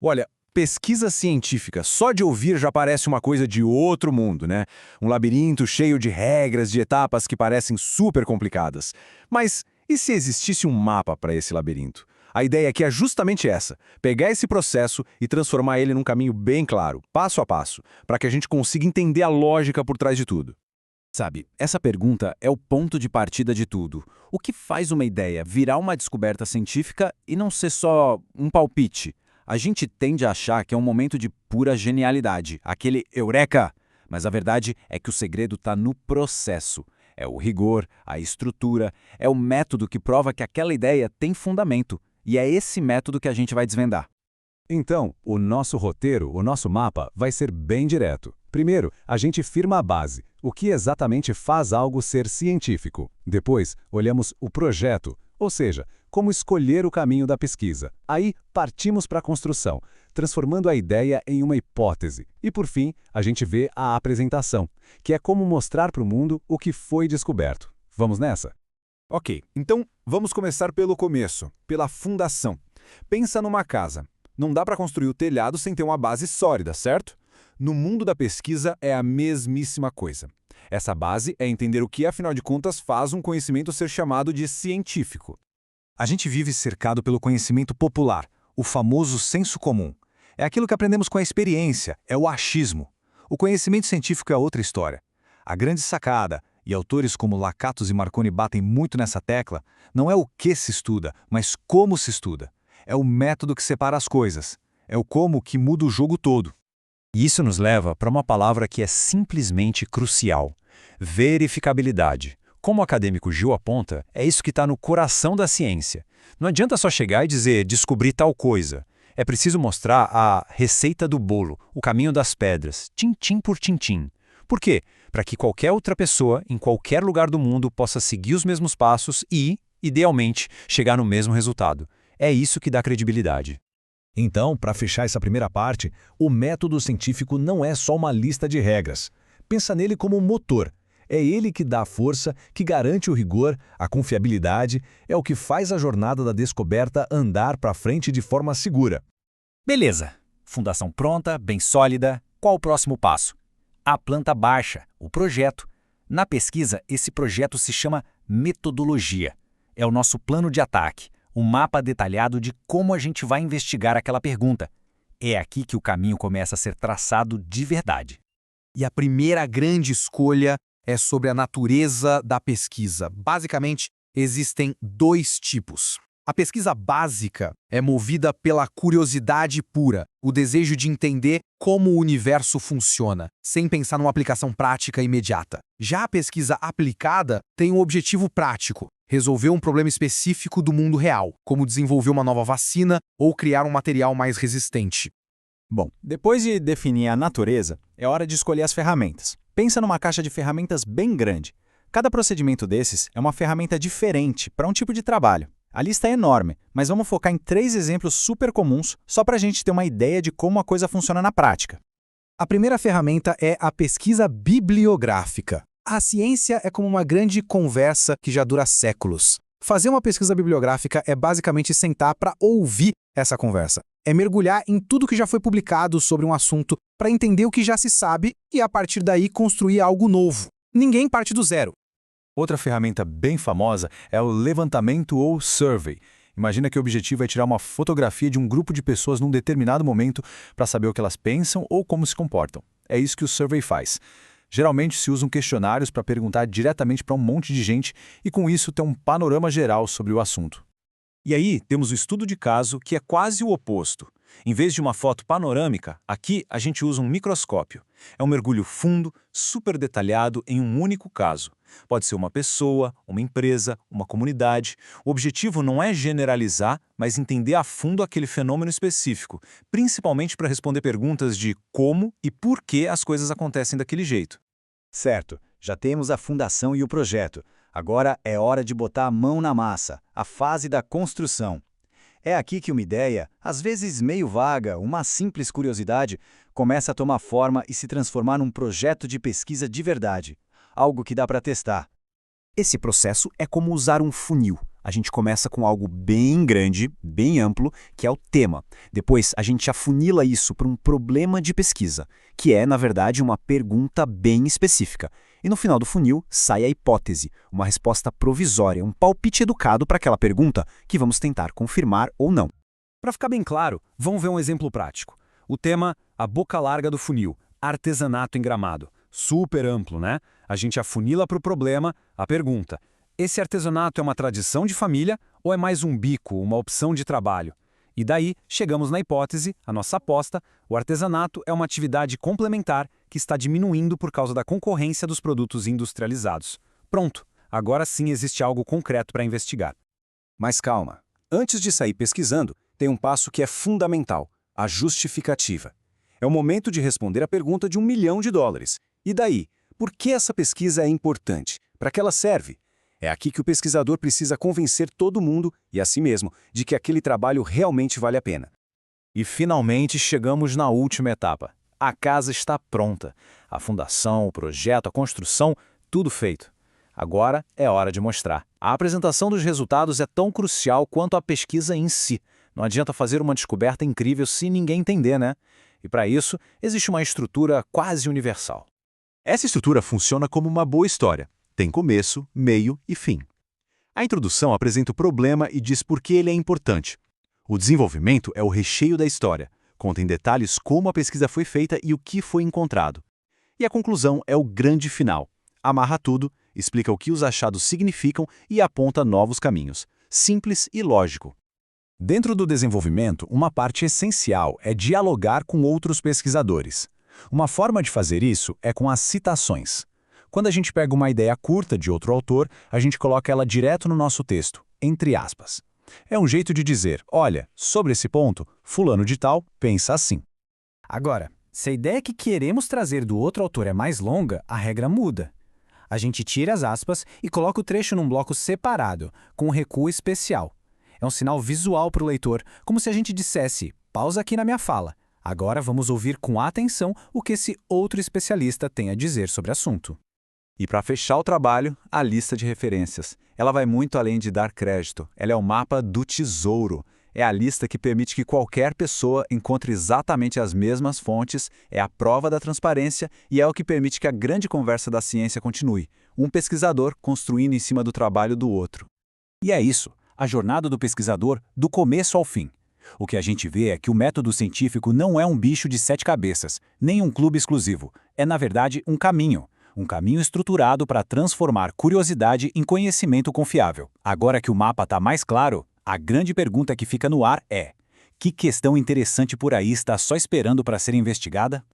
Olha, pesquisa científica, só de ouvir já parece uma coisa de outro mundo, né? Um labirinto cheio de regras, de etapas que parecem super complicadas. Mas e se existisse um mapa para esse labirinto? A ideia aqui é justamente essa: pegar esse processo e transformar ele num caminho bem claro, passo a passo, para que a gente consiga entender a lógica por trás de tudo. Sabe, essa pergunta é o ponto de partida de tudo. O que faz uma ideia virar uma descoberta científica e não ser só um palpite? A gente tende a achar que é um momento de pura genialidade, aquele eureka! Mas a verdade é que o segredo está no processo. É o rigor, a estrutura, é o método que prova que aquela ideia tem fundamento. E é esse método que a gente vai desvendar. Então, o nosso roteiro, o nosso mapa, vai ser bem direto. Primeiro, a gente firma a base, o que exatamente faz algo ser científico. Depois, olhamos o projeto, ou seja, como escolher o caminho da pesquisa. Aí, partimos para a construção, transformando a ideia em uma hipótese. E, por fim, a gente vê a apresentação, que é como mostrar para o mundo o que foi descoberto. Vamos nessa? Ok, então vamos começar pelo começo, pela fundação. Pensa numa casa. Não dá para construir o telhado sem ter uma base sólida, certo? No mundo da pesquisa é a mesmíssima coisa. Essa base é entender o que, afinal de contas, faz um conhecimento ser chamado de científico. A gente vive cercado pelo conhecimento popular, o famoso senso comum. É aquilo que aprendemos com a experiência, é o achismo. O conhecimento científico é outra história. A grande sacada, e autores como Lakatos e Marconi batem muito nessa tecla, não é o que se estuda, mas como se estuda. É o método que separa as coisas. É o como que muda o jogo todo. E isso nos leva para uma palavra que é simplesmente crucial: verificabilidade. Como o acadêmico Gil aponta, é isso que está no coração da ciência. Não adianta só chegar e dizer descobri tal coisa. É preciso mostrar a receita do bolo, o caminho das pedras, tintim por tintim. Por quê? Para que qualquer outra pessoa, em qualquer lugar do mundo, possa seguir os mesmos passos e, idealmente, chegar no mesmo resultado. É isso que dá credibilidade. Então, para fechar essa primeira parte, o método científico não é só uma lista de regras. Pensa nele como um motor. É ele que dá a força, que garante o rigor, a confiabilidade, é o que faz a jornada da descoberta andar para frente de forma segura. Beleza. Fundação pronta, bem sólida. Qual o próximo passo? A planta baixa, o projeto. Na pesquisa, esse projeto se chama metodologia. É o nosso plano de ataque, um mapa detalhado de como a gente vai investigar aquela pergunta. É aqui que o caminho começa a ser traçado de verdade. E a primeira grande escolha é sobre a natureza da pesquisa. Basicamente, existem dois tipos. A pesquisa básica é movida pela curiosidade pura, o desejo de entender como o universo funciona, sem pensar numa aplicação prática imediata. Já a pesquisa aplicada tem um objetivo prático: resolver um problema específico do mundo real, como desenvolver uma nova vacina ou criar um material mais resistente. Bom, depois de definir a natureza, é hora de escolher as ferramentas. Pensa numa caixa de ferramentas bem grande. Cada procedimento desses é uma ferramenta diferente para um tipo de trabalho. A lista é enorme, mas vamos focar em 3 exemplos super comuns só para a gente ter uma ideia de como a coisa funciona na prática. A primeira ferramenta é a pesquisa bibliográfica. A ciência é como uma grande conversa que já dura séculos. Fazer uma pesquisa bibliográfica é basicamente sentar para ouvir essa conversa. É mergulhar em tudo que já foi publicado sobre um assunto para entender o que já se sabe e, a partir daí, construir algo novo. Ninguém parte do zero. Outra ferramenta bem famosa é o levantamento ou survey. Imagina que o objetivo é tirar uma fotografia de um grupo de pessoas num determinado momento para saber o que elas pensam ou como se comportam. É isso que o survey faz. Geralmente se usam questionários para perguntar diretamente para um monte de gente e com isso ter um panorama geral sobre o assunto. E aí temos o estudo de caso, que é quase o oposto. Em vez de uma foto panorâmica, aqui a gente usa um microscópio. É um mergulho fundo, super detalhado em um único caso. Pode ser uma pessoa, uma empresa, uma comunidade. O objetivo não é generalizar, mas entender a fundo aquele fenômeno específico, principalmente para responder perguntas de como e por que as coisas acontecem daquele jeito. Certo, já temos a fundação e o projeto. Agora é hora de botar a mão na massa, a fase da construção. É aqui que uma ideia, às vezes meio vaga, uma simples curiosidade, começa a tomar forma e se transformar num projeto de pesquisa de verdade. Algo que dá para testar. Esse processo é como usar um funil. A gente começa com algo bem grande, bem amplo, que é o tema. Depois, a gente afunila isso para um problema de pesquisa, que é, na verdade, uma pergunta bem específica. E no final do funil sai a hipótese, uma resposta provisória, um palpite educado para aquela pergunta que vamos tentar confirmar ou não. Para ficar bem claro, vamos ver um exemplo prático. O tema, a boca larga do funil, artesanato em Gramado. Super amplo, né? A gente afunila para o problema, a pergunta: esse artesanato é uma tradição de família ou é mais um bico, uma opção de trabalho? E daí, chegamos na hipótese, a nossa aposta: o artesanato é uma atividade complementar que está diminuindo por causa da concorrência dos produtos industrializados. Pronto, agora sim existe algo concreto para investigar. Mas calma, antes de sair pesquisando, tem um passo que é fundamental: a justificativa. É o momento de responder a pergunta de $1 milhão. E daí? Por que essa pesquisa é importante? Para que ela serve? É aqui que o pesquisador precisa convencer todo mundo, e a si mesmo, de que aquele trabalho realmente vale a pena. E finalmente chegamos na última etapa. A casa está pronta. A fundação, o projeto, a construção, tudo feito. Agora é hora de mostrar. A apresentação dos resultados é tão crucial quanto a pesquisa em si. Não adianta fazer uma descoberta incrível se ninguém entender, né? E para isso, existe uma estrutura quase universal. Essa estrutura funciona como uma boa história. Tem começo, meio e fim. A introdução apresenta o problema e diz por que ele é importante. O desenvolvimento é o recheio da história. Conta em detalhes como a pesquisa foi feita e o que foi encontrado. E a conclusão é o grande final. Amarra tudo, explica o que os achados significam e aponta novos caminhos. Simples e lógico. Dentro do desenvolvimento, uma parte essencial é dialogar com outros pesquisadores. Uma forma de fazer isso é com as citações. Quando a gente pega uma ideia curta de outro autor, a gente coloca ela direto no nosso texto, entre aspas. É um jeito de dizer: olha, sobre esse ponto, fulano de tal pensa assim. Agora, se a ideia que queremos trazer do outro autor é mais longa, a regra muda. A gente tira as aspas e coloca o trecho num bloco separado, com um recuo especial. É um sinal visual para o leitor, como se a gente dissesse: pausa aqui na minha fala. Agora vamos ouvir com atenção o que esse outro especialista tem a dizer sobre o assunto. E para fechar o trabalho, a lista de referências. Ela vai muito além de dar crédito. Ela é o mapa do tesouro. É a lista que permite que qualquer pessoa encontre exatamente as mesmas fontes, é a prova da transparência e é o que permite que a grande conversa da ciência continue. Um pesquisador construindo em cima do trabalho do outro. E é isso, a jornada do pesquisador do começo ao fim. O que a gente vê é que o método científico não é um bicho de 7 cabeças, nem um clube exclusivo. É, na verdade, um caminho estruturado para transformar curiosidade em conhecimento confiável. Agora que o mapa está mais claro, a grande pergunta que fica no ar é: que questão interessante por aí está só esperando para ser investigada?